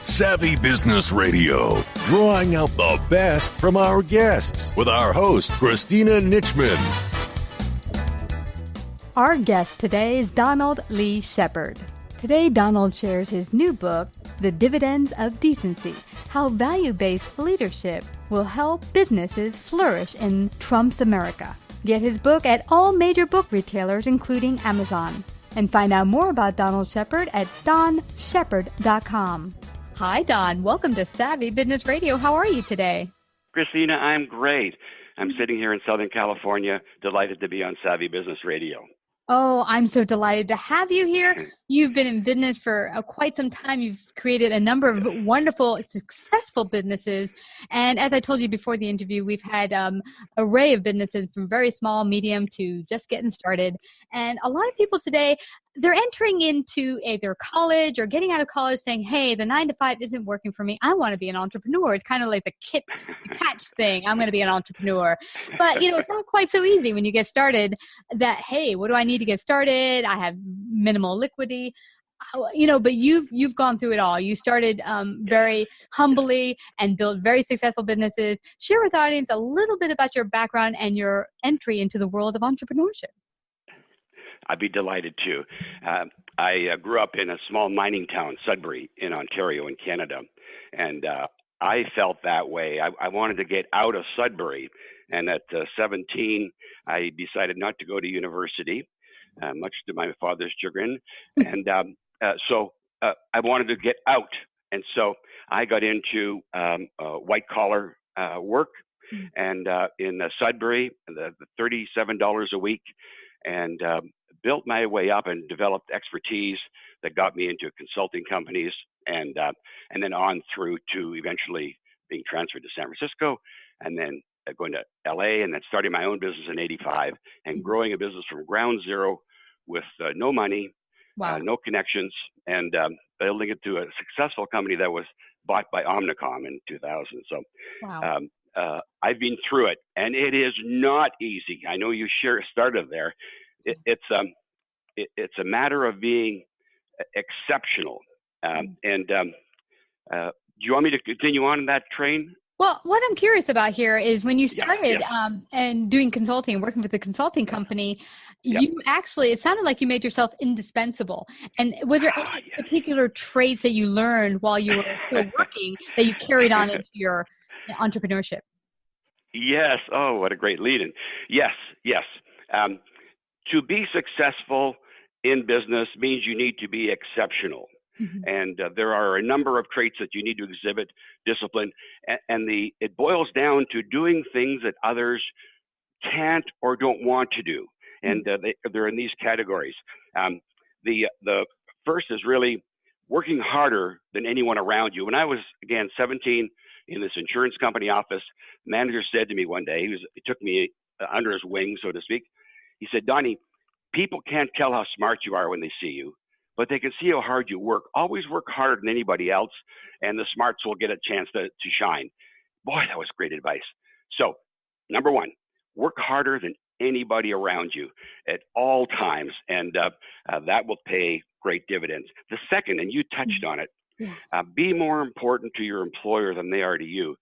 Savvy Business Radio, drawing out the best from our guests with our host, Christina Nichman. Our guest today is Donald Lee Sheppard. Today, Donald shares his new book, The Dividends of Decency, How Value-Based Leadership Will Help Businesses Flourish in Trump's America. Get his book at all major book retailers, including Amazon. And find out more about Donald Sheppard at DonSheppard.com. Hi, Don. Welcome to Savvy Business Radio. How are you today? Christina, I'm great. I'm sitting here in Southern California, delighted to be on Savvy Business Radio. Oh, I'm so delighted to have you here. You've been in business for quite some time. You've created a number of wonderful, successful businesses. And as I told you before the interview, we've had an array of businesses from very small, medium to just getting started. And a lot of people today, they're entering into either college or getting out of college saying, hey, the 9-to-5 isn't working for me. I want to be an entrepreneur. It's kind of like the catch thing. I'm going to be an entrepreneur. But, it's not quite so easy when you get started that, hey, what do I need to get started? I have minimal liquidity. But you've gone through it all. You started very humbly and built very successful businesses. Share with the audience a little bit about your background and your entry into the world of entrepreneurship. I'd be delighted to. I grew up in a small mining town, Sudbury, in Ontario, in Canada, and I felt that way. I wanted to get out of Sudbury, and at 17, I decided not to go to university, much to my father's chagrin, and so I wanted to get out, and so I got into white-collar work, and in Sudbury, the $37 a week, and built my way up and developed expertise that got me into consulting companies and then on through to eventually being transferred to San Francisco and then going to LA and then starting my own business in 85 and growing a business from ground zero with no money, no connections, and building it to a successful company that was bought by Omnicom in 2000. So I've been through it, and it is not easy. I know you started there. It's a matter of being exceptional. Do you want me to continue on that train? Well, what I'm curious about here is when you started and doing consulting, working with a consulting company, you actually, it sounded like you made yourself indispensable. And was there any particular traits that you learned while you were still working that you carried on into your entrepreneurship? Yes. Oh, what a great lead-in. Yes. To be successful in business means you need to be exceptional. And there are a number of traits that you need to exhibit, discipline, and it boils down to doing things that others can't or don't want to do. And they're in these categories. The first is really working harder than anyone around you. When I was, again, 17 in this insurance company office, the manager said to me one day, he took me under his wing, so to speak. He said, Donnie, people can't tell how smart you are when they see you, but they can see how hard you work. Always work harder than anybody else, and the smarts will get a chance to shine. Boy, that was great advice. So, number one, work harder than anybody around you at all times, and that will pay great dividends. The second, and you touched on it, be more important to your employer than they are to you.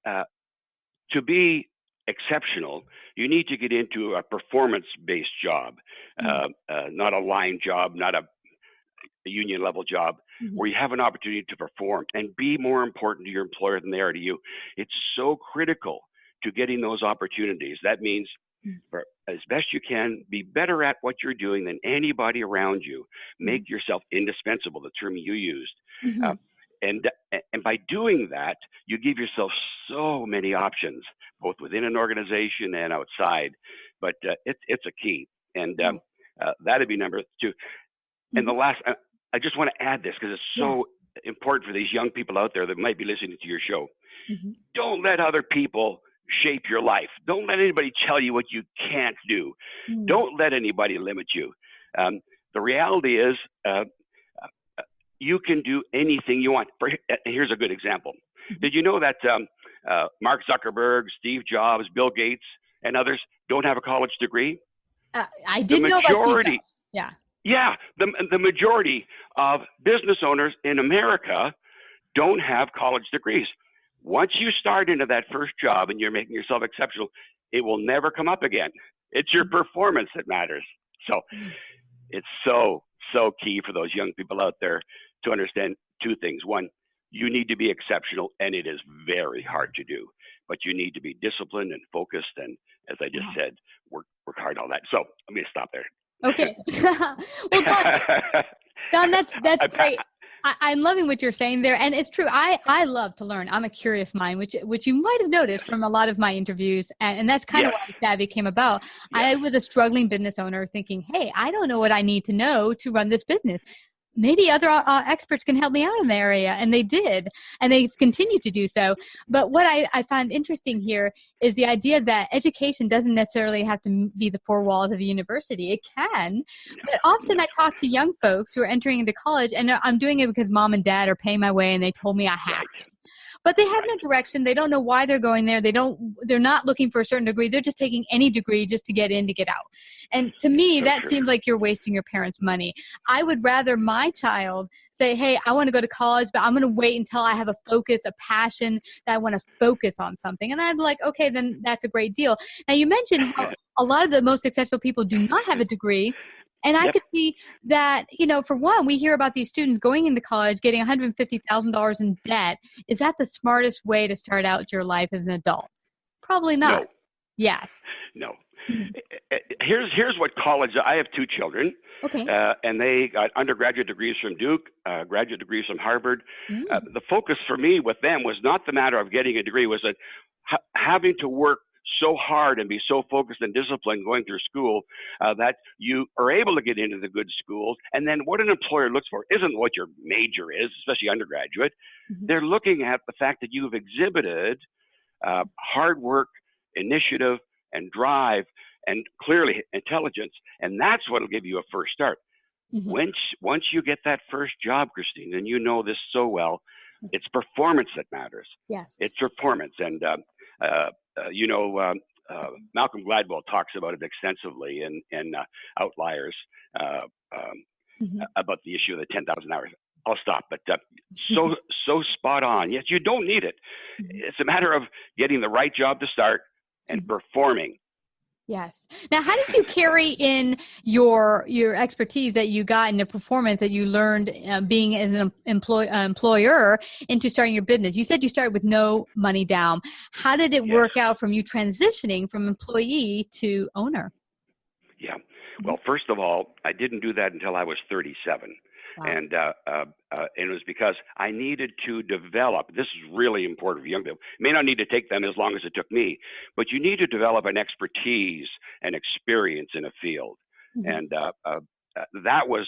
To be exceptional, you need to get into a performance-based job, not a line job, not a union-level job, where you have an opportunity to perform and be more important to your employer than they are to you. It's so critical to getting those opportunities. That means, for as best you can, be better at what you're doing than anybody around you. Make yourself indispensable, the term you used. And by doing that, you give yourself so many options, both within an organization and outside. But it's a key. And that'd be number two. And the last, I just want to add this because it's so important for these young people out there that might be listening to your show. Don't let other people shape your life. Don't let anybody tell you what you can't do. Don't let anybody limit you. The reality is, you can do anything you want. Here's a good example. Did you know that Mark Zuckerberg, Steve Jobs, Bill Gates, and others don't have a college degree? I didn't know about Steve Jobs. Yeah, the majority of business owners in America don't have college degrees. Once you start into that first job and you're making yourself exceptional, it will never come up again. It's your performance that matters. So it's so key for those young people out there to understand two things. One, you need to be exceptional, and it is very hard to do, but you need to be disciplined and focused. And as I just said, work hard on that. So let me stop there. Okay. Well, Don, that's great. I'm loving what you're saying there. And it's true. I love to learn. I'm a curious mind, which you might have noticed from a lot of my interviews. And that's kind of why Savvy came about. I was a struggling business owner thinking, hey, I don't know what I need to know to run this business. Maybe other experts can help me out in the area. And they did. And they continue to do so. But what I find interesting here is the idea that education doesn't necessarily have to be the four walls of a university. It can. But often I talk to young folks who are entering into college, and I'm doing it because mom and dad are paying my way and they told me I have to. But they have no direction. They don't know why they're going there. They're not looking for a certain degree. They're just taking any degree just to get in, to get out. And to me, that seems like you're wasting your parents' money. I would rather my child say, hey, I want to go to college, but I'm going to wait until I have a focus, a passion that I want to focus on something. And I'm like, okay, then that's a great deal. Now, you mentioned how a lot of the most successful people do not have a degree. And I could see that, for one, we hear about these students going into college, getting $150,000 in debt. Is that the smartest way to start out your life as an adult? Probably not. No. Yes. No. Here's what college, I have two children. Okay. And they got undergraduate degrees from Duke, graduate degrees from Harvard. The focus for me with them was not the matter of getting a degree, was that having to work so hard and be so focused and disciplined going through school that you are able to get into the good schools. And then what an employer looks for isn't what your major is, especially undergraduate. They're looking at the fact that you've exhibited hard work, initiative, and drive, and clearly intelligence. And that's what will give you a first start. Once you get that first job, Christine, and you know this so well, it's performance that matters. Yes. It's performance. And Malcolm Gladwell talks about it extensively in Outliers about the issue of the 10,000 hours. I'll stop, but so spot on. Yes, you don't need it. It's a matter of getting the right job to start and performing. Yes. Now, how did you carry in your expertise that you got in the performance that you learned being as an employer into starting your business? You said you started with no money down. How did it work out from you transitioning from employee to owner? Yeah. Well, first of all, I didn't do that until I was 37. Wow. And it was because I needed to develop, this is really important for young people. It may not need to take them as long as it took me, but you need to develop an expertise and experience in a field. And that was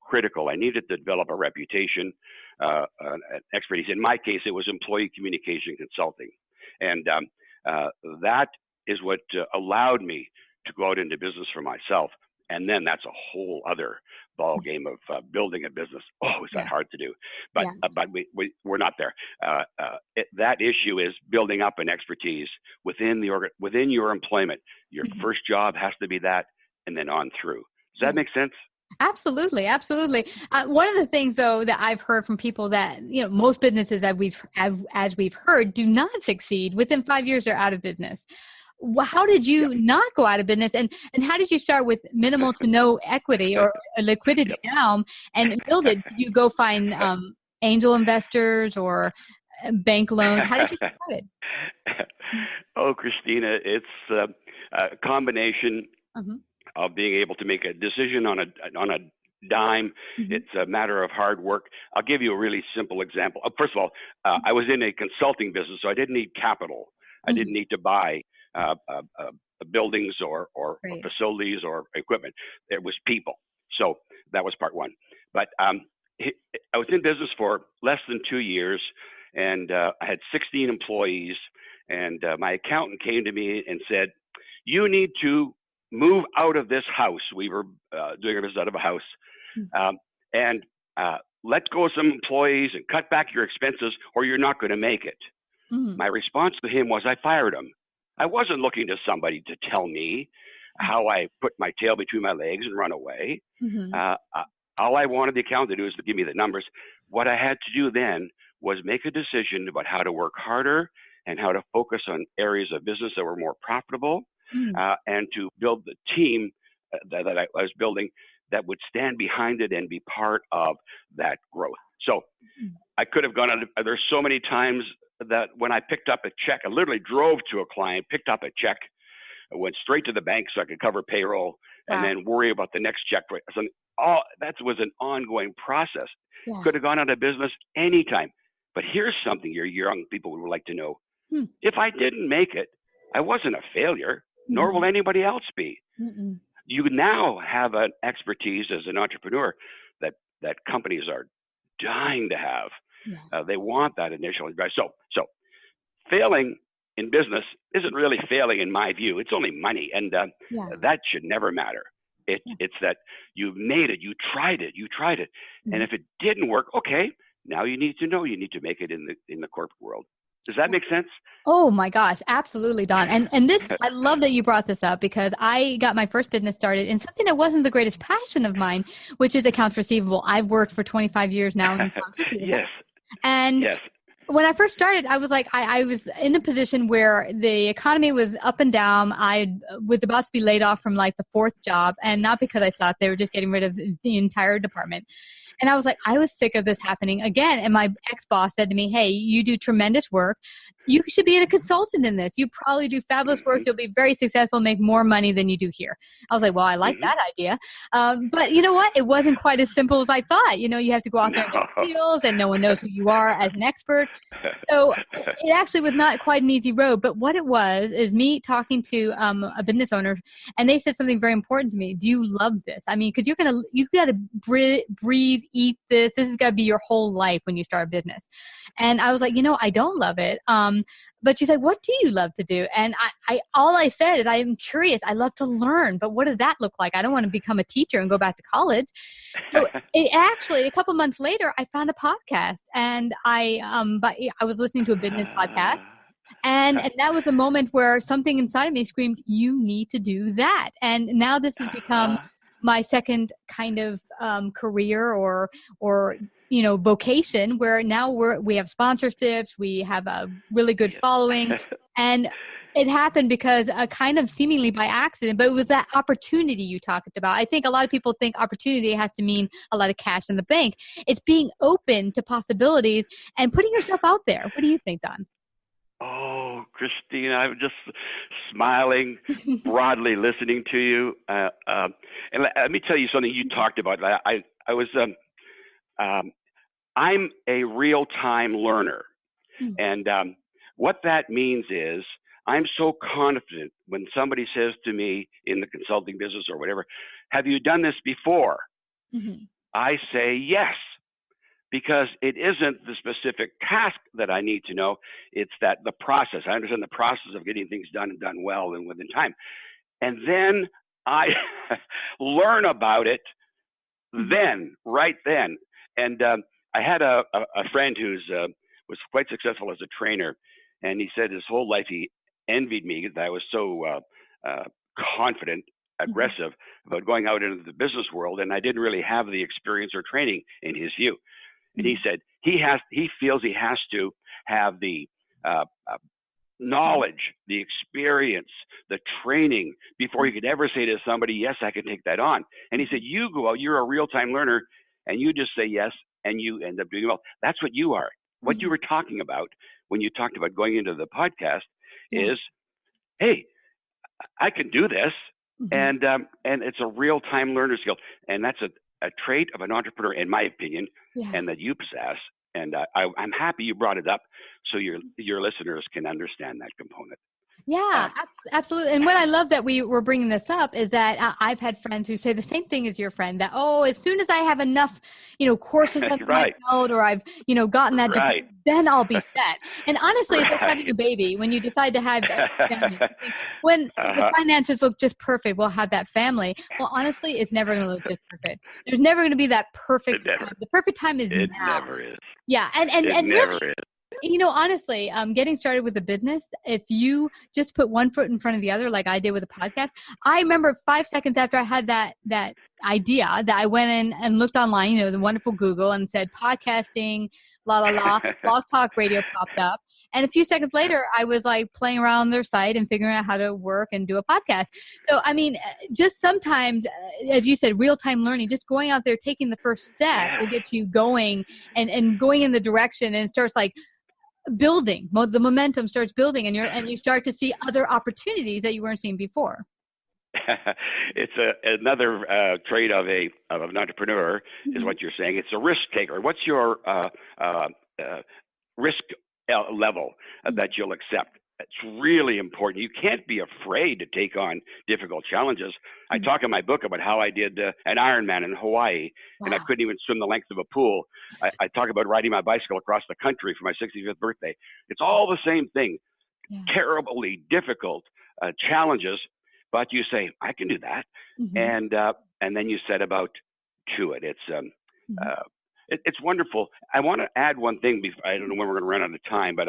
critical. I needed to develop a reputation, an expertise. In my case, it was employee communication consulting. And that is what allowed me to go out into business for myself. And then that's a whole other ball game of building a business. Oh, is that hard to do? But we're not there. That issue is building up an expertise within your employment. Your first job has to be that, and then on through. Does that make sense? Absolutely. Absolutely. One of the things, though, that I've heard from people that, most businesses as we've heard do not succeed. Within 5 years, they're out of business. How did you not go out of business, and how did you start with minimal to no equity or liquidity down and build it? Did you go find angel investors or bank loans? How did you get started? Oh, Christina, it's a combination of being able to make a decision on a dime. It's a matter of hard work. I'll give you a really simple example. First of all, I was in a consulting business, so I didn't need capital. I didn't need to buy buildings or facilities or equipment. It was people. So that was part one. But I was in business for less than 2 years, and I had 16 employees. And my accountant came to me and said, you need to move out of this house. We were doing a business out of a house. And let go of some employees and cut back your expenses, or you're not going to make it. My response to him was I fired him. I wasn't looking to somebody to tell me how I put my tail between my legs and run away. All I wanted the accountant to do is to give me the numbers. What I had to do then was make a decision about how to work harder and how to focus on areas of business that were more profitable, and to build the team that I was building that would stand behind it and be part of that growth. So I could have gone on. There's so many times that when I picked up a check, I literally drove to a client, picked up a check, went straight to the bank so I could cover payroll, and then worry about the next check. So that was an ongoing process. Yeah. Could have gone out of business anytime. But here's something your young people would like to know. If I didn't make it, I wasn't a failure, nor will anybody else be. You now have an expertise as an entrepreneur that companies are dying to have. Yeah. They want that initial advice. So failing in business isn't really failing in my view. It's only money, and that should never matter. It's that you made it, you tried it, and if it didn't work, okay, now you need to know you need to make it in the corporate world. Does that make sense? Oh my gosh, absolutely, Don. And this, I love that you brought this up, because I got my first business started in something that wasn't the greatest passion of mine, which is accounts receivable. I've worked for 25 years now in accounts receivable. Yes. And when I first started, I was like, I was in a position where the economy was up and down. I was about to be laid off from like the fourth job, and not because I thought they were just getting rid of the entire department. And I was like, I was sick of this happening again. And my ex-boss said to me, hey, you do tremendous work. You should be a consultant in this. You probably do fabulous work. You'll be very successful, make more money than you do here. I was like, well, I like that idea. But you know what? It wasn't quite as simple as I thought. You have to go out there and get deals, and no one knows who you are as an expert. So it actually was not quite an easy road. But what it was is me talking to a business owner, and they said something very important to me. Do you love this? I mean, because you got to breathe, eat this. This has got to be your whole life when you start a business. And I was like, I don't love it. But she's like, what do you love to do? And all I said is, I am curious. I love to learn, but what does that look like? I don't want to become a teacher and go back to college. So a couple months later, I found a podcast, and I was listening to a business podcast. And that was a moment where something inside of me screamed, you need to do that. And now this has become my second kind of career or vocation, where now we have sponsorships, we have a really good following, and it happened because kind of seemingly by accident, but it was that opportunity you talked about. I think a lot of people think opportunity has to mean a lot of cash in the bank. It's being open to possibilities and putting yourself out there. What do you think, Don? Oh, Christina, I'm just smiling broadly listening to you. And let me tell you something you talked about. I'm a real-time learner. And what that means is I'm so confident when somebody says to me in the consulting business or whatever, have you done this before? I say yes. Because it isn't the specific task that I need to know. It's that the process. I understand the process of getting things done and done well and within time. And then I learn about it right then. And I had a friend who's was quite successful as a trainer. And he said his whole life he envied me that I was so confident, aggressive about going out into the business world. And I didn't really have the experience or training in his view. And he said he feels he has to have the knowledge, the experience, the training before he could ever say to somebody, yes, I can take that on. And he said, you go out, you're a real-time learner, and you just say yes, and you end up doing well. That's what you are. What you were talking about when you talked about going into the podcast is, hey, I can do this, and it's a real-time learner skill. And that's a trait of an entrepreneur, in my opinion, and that you possess. And I'm happy you brought it up so your listeners can understand that component. Yeah, absolutely. And what I love that we were bringing this up is that I've had friends who say the same thing as your friend, that, as soon as I have enough, courses under my belt, or I've, gotten that, then I'll be set. And honestly, it's like having a baby. When you decide to have a family, when the finances look just perfect, we'll have that family. Well, honestly, it's never going to look just perfect. There's never going to be that perfect time. The perfect time is now. It never is. Yeah. And never really, is. Honestly, getting started with a business, if you just put one foot in front of the other, like I did with a podcast, I remember 5 seconds after I had that idea that I went in and looked online, the wonderful Google, and said podcasting, la, la, la. Blog Talk Radio popped up. And a few seconds later, I was like playing around on their site and figuring out how to work and do a podcast. So, I mean, just sometimes, as you said, real-time learning, just going out there, taking the first step will get you going and going in the direction, and it starts like building. The momentum starts building, and you start to see other opportunities that you weren't seeing before. It's another trait of an entrepreneur, is what you're saying. It's a risk taker. What's your risk level that you'll accept? It's really important. You can't be afraid to take on difficult challenges. I talk in my book about how I did an Ironman in Hawaii, and I couldn't even swim the length of a pool. I talk about riding my bicycle across the country for my 65th birthday. It's all the same thing. Terribly difficult challenges, but you say, I can do that. And then you set about to it. It's wonderful. I want to add one thing. I don't know when we're going to run out of time, but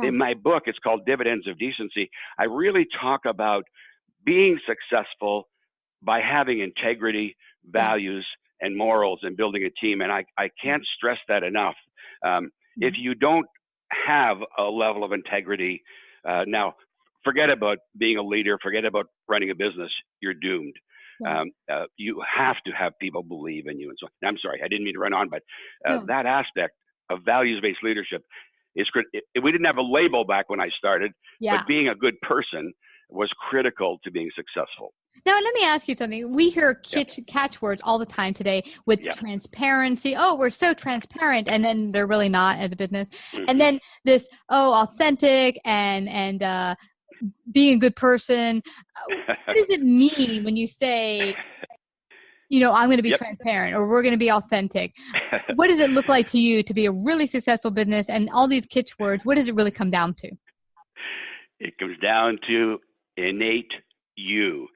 in my book, it's called Dividends of Decency. I really talk about being successful by having integrity, values, and morals, and building a team. And I can't stress that enough. If you don't have a level of integrity, now forget about being a leader, forget about running a business, you're doomed. You have to have people believe in you. And so, I'm sorry, I didn't mean to run on, but that aspect of values-based leadership is critical. We didn't have a label back when I started, but being a good person was critical to being successful. Now, let me ask you something. We hear catchwords all the time today with transparency. Oh, we're so transparent. And then they're really not as a business. And then this, authentic and being a good person. What does it mean when you say, I'm going to be transparent, or we're going to be authentic? What does it look like to you to be a really successful business? And all these catchwords, what does it really come down to? It comes down to innate you.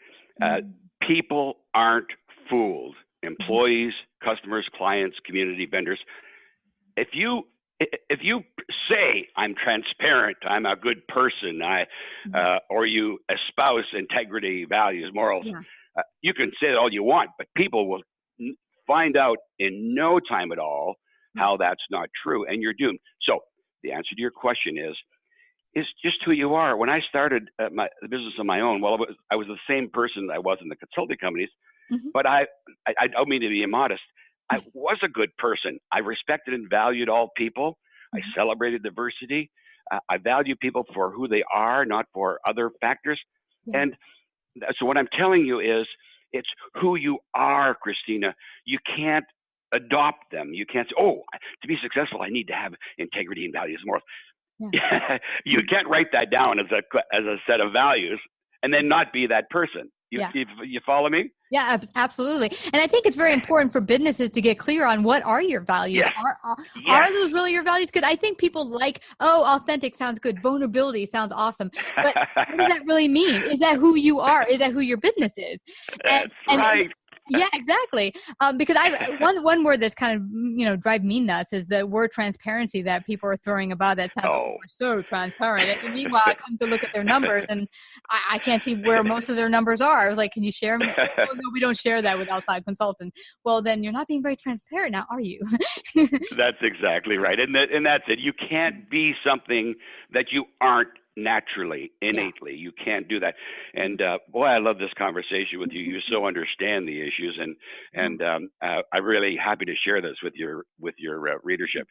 People aren't fooled. Employees, customers, clients, community, vendors. If you say I'm transparent, I'm a good person, or you espouse integrity, values, morals, you can say it all you want, but people will find out in no time at all how that's not true, and you're doomed. So the answer to your question is just who you are. When I started the business on my own, I was the same person I was in the consulting companies, but I don't mean to be immodest. I was a good person. I respected and valued all people. I celebrated diversity. I value people for who they are, not for other factors. And so what I'm telling you is it's who you are, Christina. You can't adopt them. You can't say, to be successful, I need to have integrity and values and morals. You can't write that down as a set of values and then not be that person. You follow me? Yeah, absolutely. And I think it's very important for businesses to get clear on what are your values. Are those really your values? Because I think people like, authentic sounds good. Vulnerability sounds awesome. But what does that really mean? Is that who you are? Is that who your business is? That's right. Yeah, exactly. Because one word that's kind of, drive me nuts is the word transparency that people are throwing about that sounds like we're so transparent. And meanwhile, I come to look at their numbers and I can't see where most of their numbers are. I was like, can you share them? Oh, no, we don't share that with outside consultants. Well, then you're not being very transparent now, are you? That's exactly right. And that's it. You can't be something that you aren't naturally, innately. You can't do that. And boy, I love this conversation with you. You so understand the issues, and I'm really happy to share this with your readership.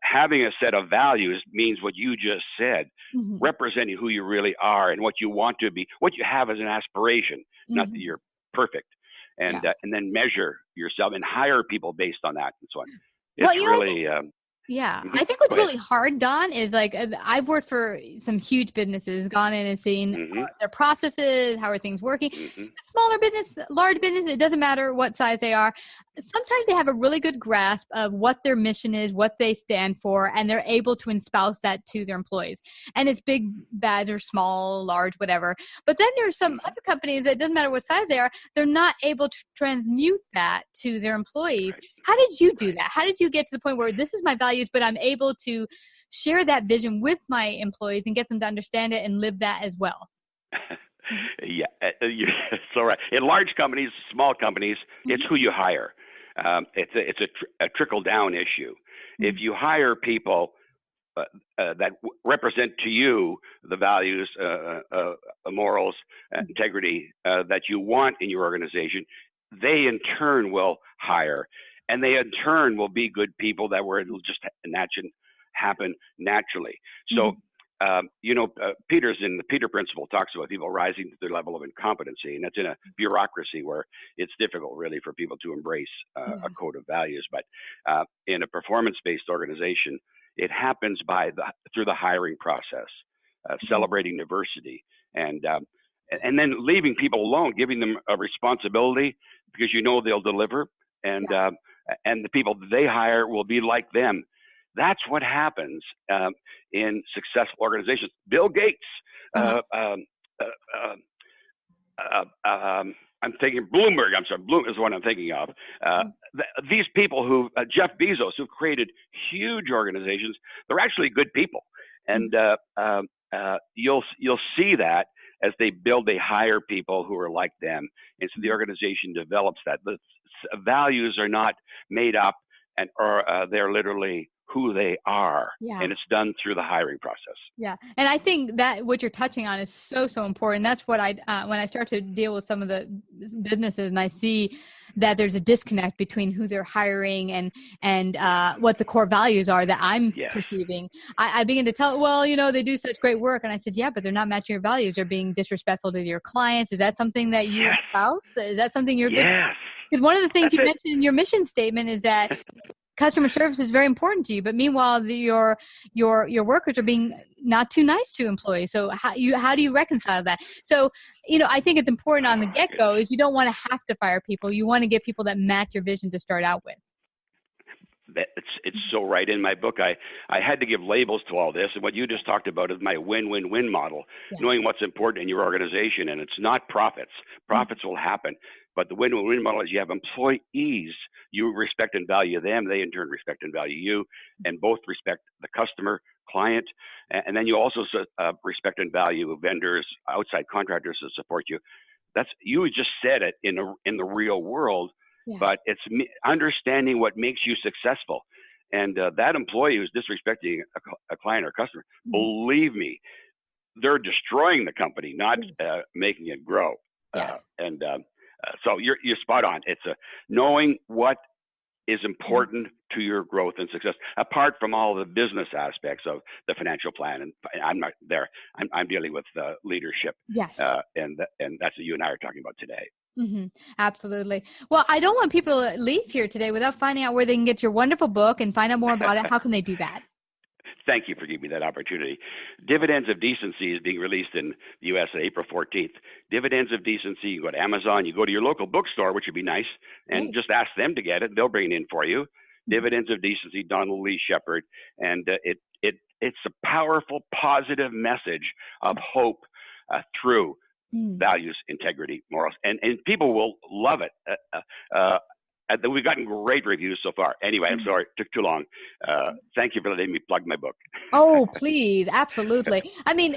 Having a set of values means what you just said, representing who you really are and what you want to be, what you have as an aspiration, not that you're perfect, and then measure yourself and hire people based on that and so on. It's I think what's really hard, Don, is like I've worked for some huge businesses, gone in and seen their processes, how are things working. Smaller business, large business, it doesn't matter what size they are. Sometimes they have a really good grasp of what their mission is, what they stand for, and they're able to espouse that to their employees. And it's big, bad, or small, large, whatever. But then there's some other companies that doesn't matter what size they are, they're not able to transmute that to their employees. How did you do that? How did you get to the point where this is my values, but I'm able to share that vision with my employees and get them to understand it and live that as well? You're so right. In large companies, small companies, it's who you hire. It's a trickle down issue. If you hire people that represent to you the values, morals, integrity that you want in your organization, they in turn will hire, and they in turn will be good people that where it'll just happen naturally. So, Peter's in the Peter Principle talks about people rising to their level of incompetency, and that's in a bureaucracy where it's difficult really for people to embrace a code of values. But in a performance-based organization, it happens through the hiring process, celebrating diversity, and then leaving people alone, giving them a responsibility because you know they'll deliver, and the people that they hire will be like them. That's what happens in successful organizations. Bill Gates, I'm thinking Bloomberg. I'm sorry, Bloom is the one I'm thinking of. These people Jeff Bezos, who've created huge organizations, they're actually good people, and you'll see that as they hire people who are like them, and so the organization develops that. The values are not made up, or they're literally who they are, and it's done through the hiring process. Yeah, and I think that what you're touching on is so important. That's what when I start to deal with some of the businesses, and I see that there's a disconnect between who they're hiring and what the core values are that I'm perceiving. I begin to tell, they do such great work, and I said, but they're not matching your values. They're being disrespectful to your clients. Is that something that you espouse? Is that something you're good? Because one of the things you mentioned in your mission statement is that customer service is very important to you, but meanwhile, your workers are being not too nice to employees. So how do you reconcile that? So, I think it's important on the get-go is you don't want to have to fire people. You want to get people that match your vision to start out with. It's so right. In my book, I had to give labels to all this, and what you just talked about is my win-win-win model, knowing what's important in your organization, and it's not profits. Profits will happen, but the win-win-win model is you have employees, you respect and value them, they in turn respect and value you, and both respect the customer, client, and then you also respect and value vendors, outside contractors that support you. You just said it in the real world. But it's understanding what makes you successful. And that employee who's disrespecting a client or customer, believe me, they're destroying the company, not making it grow. So you're spot on. It's knowing what is important to your growth and success, apart from all the business aspects of the financial plan. And I'm not there. I'm dealing with leadership. And that's what you and I are talking about today. Absolutely. Well, I don't want people to leave here today without finding out where they can get your wonderful book and find out more about it. How can they do that? Thank you for giving me that opportunity. Dividends of Decency is being released in the U.S. on April 14th. Dividends of Decency, you go to Amazon, you go to your local bookstore, which would be nice, and just ask them to get it. They'll bring it in for you. Dividends of Decency, Donald Lee Sheppard. And it's a powerful, positive message of hope through values, integrity, morals, and people will love it. We've gotten great reviews so far. Anyway, I'm sorry, it took too long. Thank you for letting me plug my book. Oh, please. Absolutely. I mean,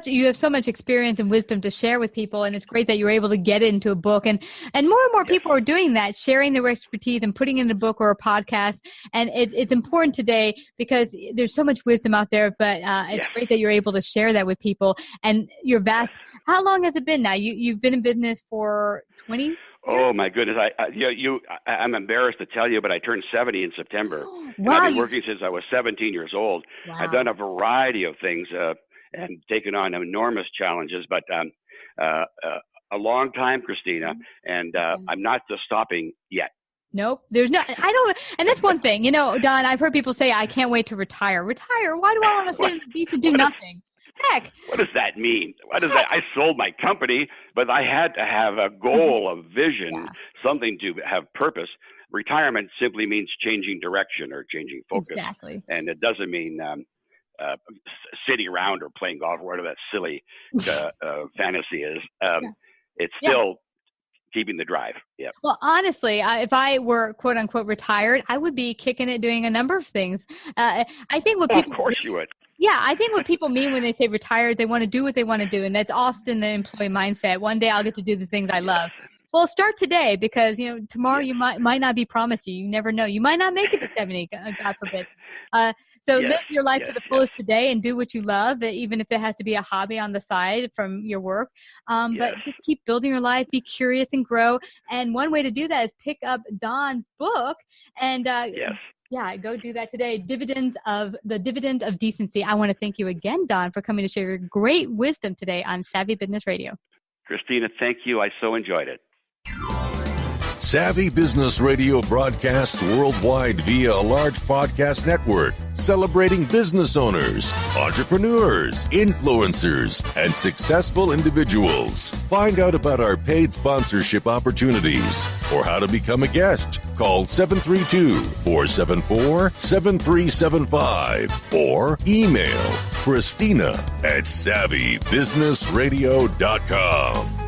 you have so much experience and wisdom to share with people, and it's great that you're able to get into a book, and more people are doing that, sharing their expertise and putting in a book or a podcast. And it's important today because there's so much wisdom out there, but it's great that you're able to share that with people. And you're vast. How long has it been now? You've been in business for 20? Oh my goodness! I'm embarrassed to tell you, but I turned 70 in September. Wow! I've been working since I was 17 years old. Wow. I've done a variety of things and taken on enormous challenges, but a long time, Christina, and I'm not just stopping yet. Nope. And that's one thing, Don, I've heard people say, I can't wait to retire. Retire? Why do I want to sit on the beach and do nothing? Heck. What does that mean? I sold my company, but I had to have a goal, a vision, something to have purpose. Retirement simply means changing direction or changing focus. Exactly. And it doesn't mean sitting around or playing golf or whatever that silly fantasy is. It's still keeping the drive. Yeah. Well, honestly, if I were quote unquote retired, I would be kicking it, doing a number of things. I think what people. Of course you would. Yeah, I think what people mean when they say retired, they want to do what they want to do, and that's often the employee mindset. One day I'll get to do the things I love. Well, start today because, tomorrow you might not be promised you. You never know. You might not make it to 70, God forbid. So live your life to the fullest today and do what you love, even if it has to be a hobby on the side from your work. But just keep building your life, be curious and grow. And one way to do that is pick up Don's book and go do that today. Dividends of Decency. I want to thank you again, Don, for coming to share your great wisdom today on Savvy Business Radio. Christina, thank you. I so enjoyed it. Savvy Business Radio broadcasts worldwide via a large podcast network celebrating business owners, entrepreneurs, influencers, and successful individuals. Find out about our paid sponsorship opportunities or how to become a guest. Call 732-474-7375 or email Christina@savvybusinessradio.com.